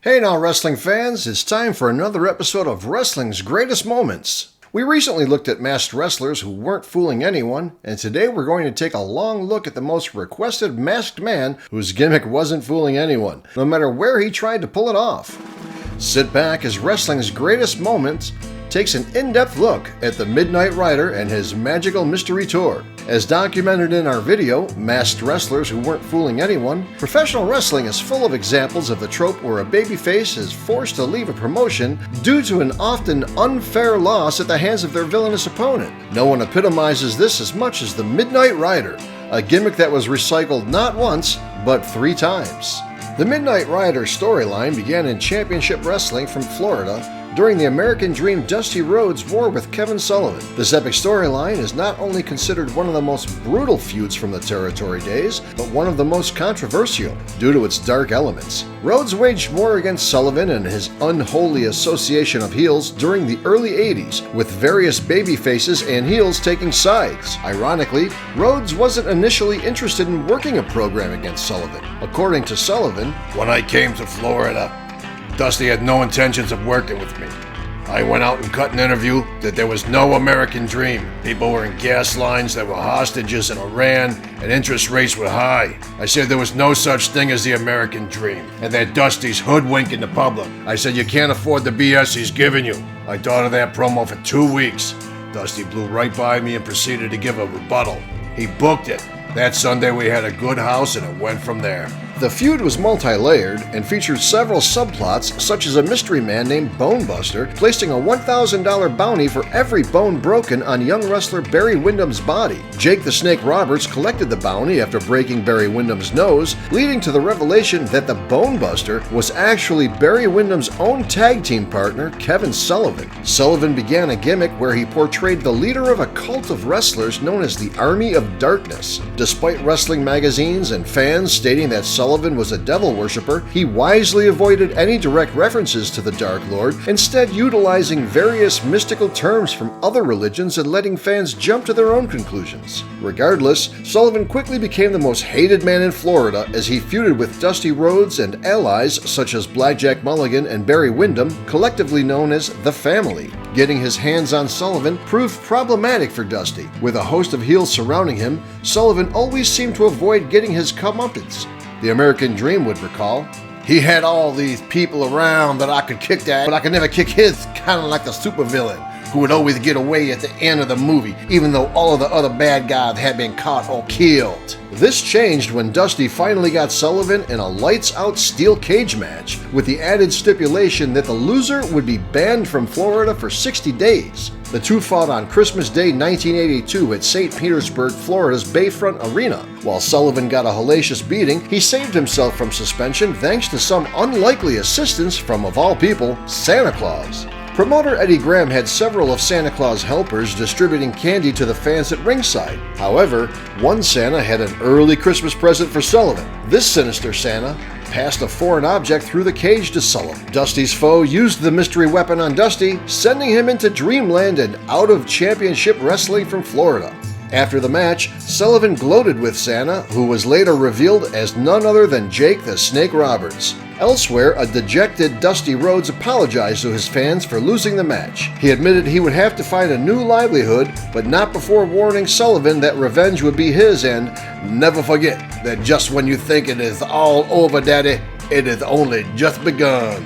Hey now, wrestling fans, it's time for another episode of Wrestling's Greatest Moments. We recently looked at masked wrestlers who weren't fooling anyone, and today we're going to take a long look at the most requested masked man whose gimmick wasn't fooling anyone, no matter where he tried to pull it off. Sit back as Wrestling's Greatest Moments takes an in-depth look at the Midnight Rider and his magical mystery tour. As documented in our video, Masked Wrestlers Who Weren't Fooling Anyone, professional wrestling is full of examples of the trope where a babyface is forced to leave a promotion due to an often unfair loss at the hands of their villainous opponent. No one epitomizes this as much as the Midnight Rider, a gimmick that was recycled not once, but 3 times. The Midnight Rider storyline began in championship wrestling from Florida during the American Dream Dusty Rhodes war with Kevin Sullivan. This epic storyline is not only considered one of the most brutal feuds from the territory days, but one of the most controversial due to its dark elements. Rhodes waged war against Sullivan and his unholy association of heels during the early 80s, with various baby faces and heels taking sides. Ironically, Rhodes wasn't initially interested in working a program against Sullivan. According to Sullivan, "When I came to Florida, Dusty had no intentions of working with me. I went out and cut an interview that there was no American dream. People were in gas lines, there were hostages in Iran, and interest rates were high. I said there was no such thing as the American dream, and that Dusty's hoodwinking the public. I said you can't afford the BS he's giving you. I thought of that promo for 2 weeks. Dusty blew right by me and proceeded to give a rebuttal. He booked it. That Sunday we had a good house and it went from there." The feud was multi-layered and featured several subplots, such as a mystery man named Bonebuster placing a $1,000 bounty for every bone broken on young wrestler Barry Windham's body. Jake the Snake Roberts collected the bounty after breaking Barry Windham's nose, leading to the revelation that the Bonebuster was actually Barry Windham's own tag team partner, Kevin Sullivan. Sullivan began a gimmick where he portrayed the leader of a cult of wrestlers known as the Army of Darkness. Despite wrestling magazines and fans stating that Sullivan was a devil worshipper, he wisely avoided any direct references to the Dark Lord, instead utilizing various mystical terms from other religions and letting fans jump to their own conclusions. Regardless, Sullivan quickly became the most hated man in Florida as he feuded with Dusty Rhodes and allies such as Blackjack Mulligan and Barry Windham, collectively known as The Family. Getting his hands on Sullivan proved problematic for Dusty. With a host of heels surrounding him, Sullivan always seemed to avoid getting his comeuppance. The American Dream would recall, "He had all these people around that I could kick that, but I could never kick his, kind of like the supervillain who would always get away at the end of the movie, even though all of the other bad guys had been caught or killed." This changed when Dusty finally got Sullivan in a lights-out steel cage match, with the added stipulation that the loser would be banned from Florida for 60 days. The two fought on Christmas Day 1982 at St. Petersburg, Florida's Bayfront Arena. While Sullivan got a hellacious beating, he saved himself from suspension thanks to some unlikely assistance from, of all people, Santa Claus. Promoter Eddie Graham had several of Santa Claus' helpers distributing candy to the fans at ringside. However, one Santa had an early Christmas present for Sullivan. This sinister Santa passed a foreign object through the cage to Sullivan. Dusty's foe used the mystery weapon on Dusty, sending him into dreamland and out of championship wrestling from Florida. After the match, Sullivan gloated with Santa, who was later revealed as none other than Jake the Snake Roberts. Elsewhere, a dejected Dusty Rhodes apologized to his fans for losing the match. He admitted he would have to find a new livelihood, but not before warning Sullivan that revenge would be his and "Never forget that just when you think it is all over, Daddy, it is only just begun."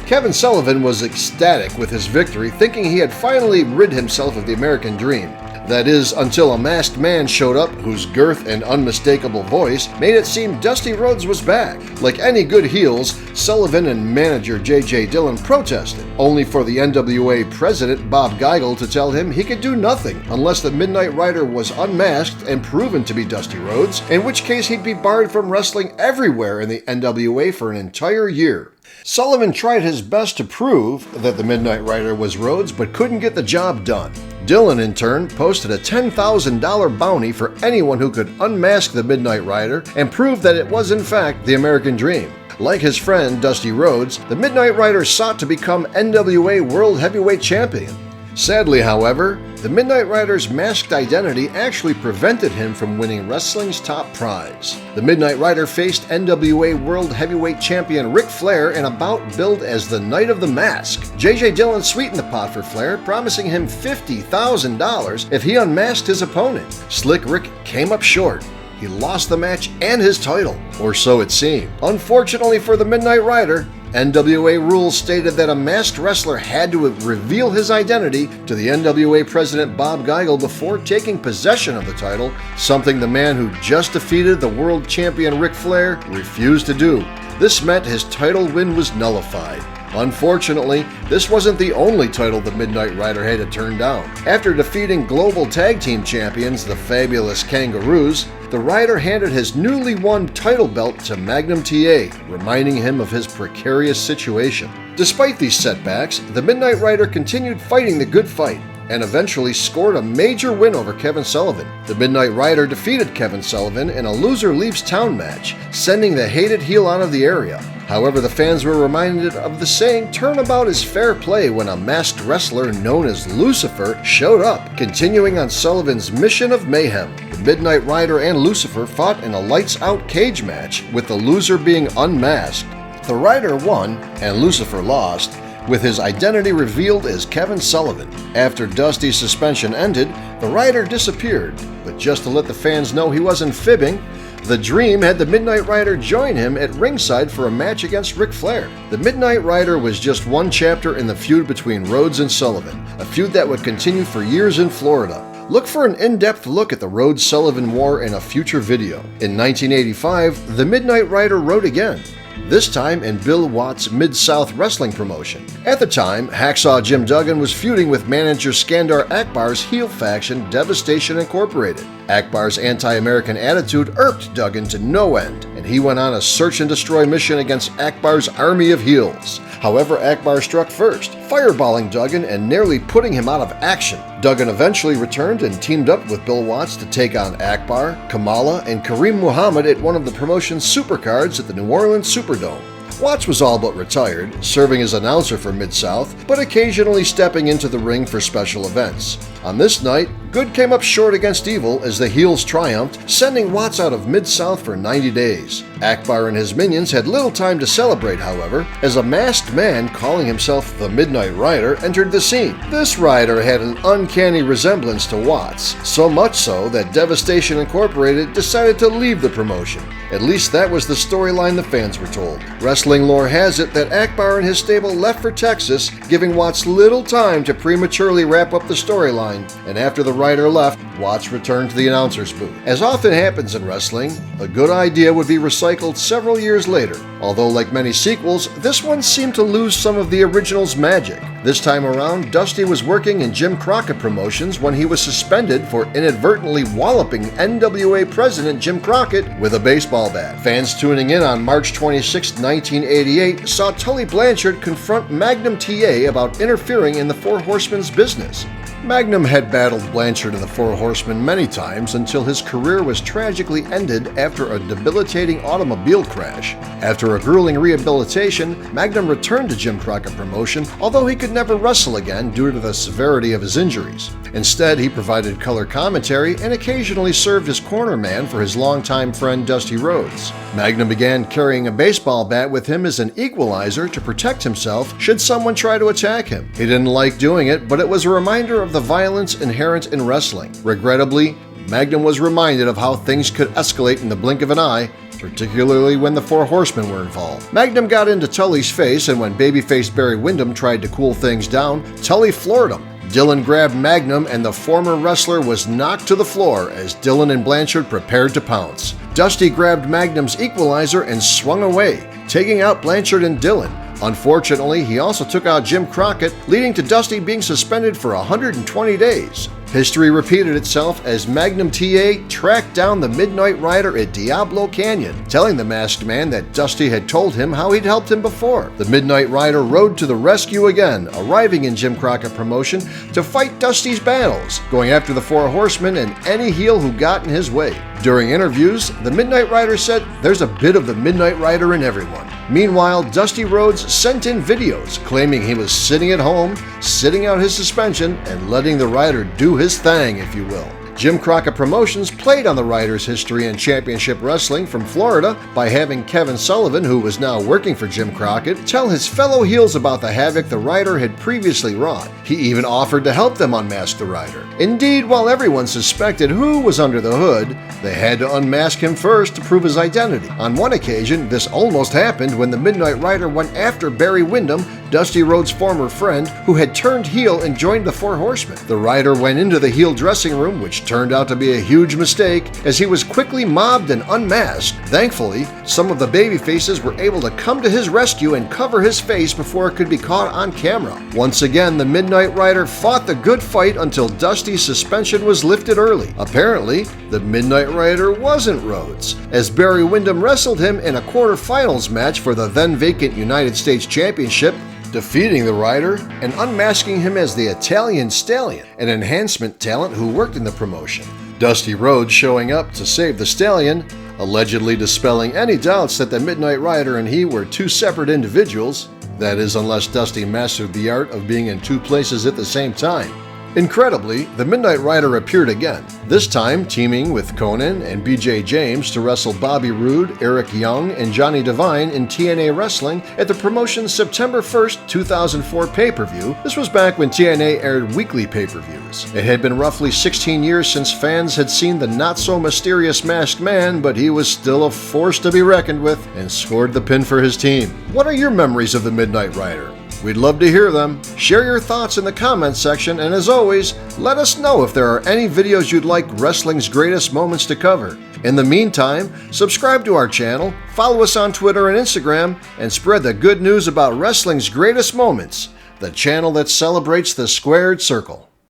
Kevin Sullivan was ecstatic with his victory, thinking he had finally rid himself of the American Dream. That is, until a masked man showed up whose girth and unmistakable voice made it seem Dusty Rhodes was back. Like any good heels, Sullivan and manager J.J. Dillon protested, only for the NWA president Bob Geigel to tell him he could do nothing unless the Midnight Rider was unmasked and proven to be Dusty Rhodes, in which case he'd be barred from wrestling everywhere in the NWA for an entire year. Sullivan tried his best to prove that the Midnight Rider was Rhodes, but couldn't get the job done. Dillon, in turn, posted a $10,000 bounty for anyone who could unmask the Midnight Rider and prove that it was in fact the American Dream. Like his friend Dusty Rhodes, the Midnight Rider sought to become NWA World Heavyweight Champion. Sadly, however, the Midnight Rider's masked identity actually prevented him from winning wrestling's top prize. The Midnight Rider faced NWA World Heavyweight Champion Ric Flair in a bout billed as the Night of the Mask. J.J. Dillon sweetened the pot for Flair, promising him $50,000 if he unmasked his opponent. Slick Rick came up short. He lost the match and his title, or so it seemed. Unfortunately for the Midnight Rider, NWA rules stated that a masked wrestler had to reveal his identity to the NWA president Bob Geigel before taking possession of the title, something the man who just defeated the world champion Ric Flair refused to do. This meant his title win was nullified. Unfortunately, this wasn't the only title the Midnight Rider had to turn down. After defeating global tag team champions, the Fabulous Kangaroos, the Rider handed his newly won title belt to Magnum TA, reminding him of his precarious situation. Despite these setbacks, the Midnight Rider continued fighting the good fight and eventually scored a major win over Kevin Sullivan. The Midnight Rider defeated Kevin Sullivan in a loser leaves town match, sending the hated heel out of the area. However, the fans were reminded of the saying, "Turnabout is fair play," when a masked wrestler known as Lucifer showed up, continuing on Sullivan's mission of mayhem. The Midnight Rider and Lucifer fought in a lights-out cage match, with the loser being unmasked. The Rider won, and Lucifer lost, with his identity revealed as Kevin Sullivan. After Dusty's suspension ended, the Rider disappeared, but just to let the fans know he wasn't fibbing, the Dream had the Midnight Rider join him at ringside for a match against Ric Flair. The Midnight Rider was just one chapter in the feud between Rhodes and Sullivan, a feud that would continue for years in Florida. Look for an in-depth look at the Rhodes-Sullivan War in a future video. In 1985, the Midnight Rider rode again, this time in Bill Watts' Mid-South Wrestling promotion. At the time, Hacksaw Jim Duggan was feuding with manager Skandar Akbar's heel faction, Devastation Incorporated. Akbar's anti-American attitude irked Duggan to no end, and he went on a search-and-destroy mission against Akbar's army of heels. However, Akbar struck first, fireballing Duggan and nearly putting him out of action. Duggan eventually returned and teamed up with Bill Watts to take on Akbar, Kamala, and Kareem Muhammad at one of the promotion's supercards at the New Orleans Superdome. Watts was all but retired, serving as announcer for Mid-South, but occasionally stepping into the ring for special events. On this night, good came up short against evil as the heels triumphed, sending Watts out of Mid-South for 90 days. Akbar and his minions had little time to celebrate, however, as a masked man calling himself the Midnight Rider entered the scene. This rider had an uncanny resemblance to Watts, so much so that Devastation Incorporated decided to leave the promotion. At least that was the storyline the fans were told. Wrestling lore has it that Akbar and his stable left for Texas, giving Watts little time to prematurely wrap up the storyline, and after the Rider left, Watts returned to the announcer's booth. As often happens in wrestling, a good idea would be recycled several years later. Although, like many sequels, this one seemed to lose some of the original's magic. This time around, Dusty was working in Jim Crockett Promotions when he was suspended for inadvertently walloping NWA president Jim Crockett with a baseball bat. Fans tuning in on March 26, 1988 saw Tully Blanchard confront Magnum TA about interfering in the Four Horsemen's business. Magnum had battled Blanchard and the Four Horsemen many times until his career was tragically ended after a debilitating automobile crash. After a grueling rehabilitation, Magnum returned to Jim Crockett Promotion, although he could never wrestle again due to the severity of his injuries. Instead, he provided color commentary and occasionally served as corner man for his longtime friend Dusty Rhodes. Magnum began carrying a baseball bat with him as an equalizer to protect himself should someone try to attack him. He didn't like doing it, but it was a reminder of the violence inherent in wrestling. Regrettably, Magnum was reminded of how things could escalate in the blink of an eye, particularly when the Four Horsemen were involved. Magnum got into Tully's face, and when babyface Barry Windham tried to cool things down, Tully floored him. Dillon grabbed Magnum, and the former wrestler was knocked to the floor as Dillon and Blanchard prepared to pounce. Dusty grabbed Magnum's equalizer and swung away, taking out Blanchard and Dillon. Unfortunately, he also took out Jim Crockett, leading to Dusty being suspended for 120 days. History repeated itself as Magnum TA tracked down the Midnight Rider at Diablo Canyon, telling the masked man that Dusty had told him how he'd helped him before. The Midnight Rider rode to the rescue again, arriving in Jim Crockett Promotion to fight Dusty's battles, going after the Four Horsemen and any heel who got in his way. During interviews, the Midnight Rider said, "There's a bit of the Midnight Rider in everyone." Meanwhile, Dusty Rhodes sent in videos claiming he was sitting at home, sitting out his suspension, and letting the Rider do his thing, if you will. Jim Crockett Promotions played on the Rider's history in championship wrestling from Florida by having Kevin Sullivan, who was now working for Jim Crockett, tell his fellow heels about the havoc the Rider had previously wrought. He even offered to help them unmask the Rider. Indeed, while everyone suspected who was under the hood, they had to unmask him first to prove his identity. On one occasion, this almost happened when the Midnight Rider went after Barry Windham, Dusty Rhodes' former friend, who had turned heel and joined the Four Horsemen. The Rider went into the heel dressing room, which turned out to be a huge mistake, as he was quickly mobbed and unmasked. Thankfully, some of the babyfaces were able to come to his rescue and cover his face before it could be caught on camera. Once again, the Midnight Rider fought the good fight until Dusty's suspension was lifted early. Apparently, the Midnight Rider wasn't Rhodes, as Barry Windham wrestled him in a quarterfinals match for the then-vacant United States Championship, defeating the Rider and unmasking him as the Italian Stallion, an enhancement talent who worked in the promotion. Dusty Rhodes showing up to save the Stallion, allegedly dispelling any doubts that the Midnight Rider and he were two separate individuals. That is, unless Dusty mastered the art of being in two places at the same time. Incredibly, the Midnight Rider appeared again, this time teaming with Conan and BJ James to wrestle Bobby Roode, Eric Young, and Johnny Devine in TNA Wrestling at the promotion's September 1st, 2004 pay-per-view. This was back when TNA aired weekly pay-per-views. It had been roughly 16 years since fans had seen the not-so-mysterious masked man, but he was still a force to be reckoned with and scored the pin for his team. What are your memories of the Midnight Rider? We'd love to hear them. Share your thoughts in the comments section, and as always, let us know if there are any videos you'd like wrestling's greatest moments to cover. In the meantime, subscribe to our channel, follow us on Twitter and Instagram, and spread the good news about wrestling's greatest moments, the channel that celebrates the squared circle.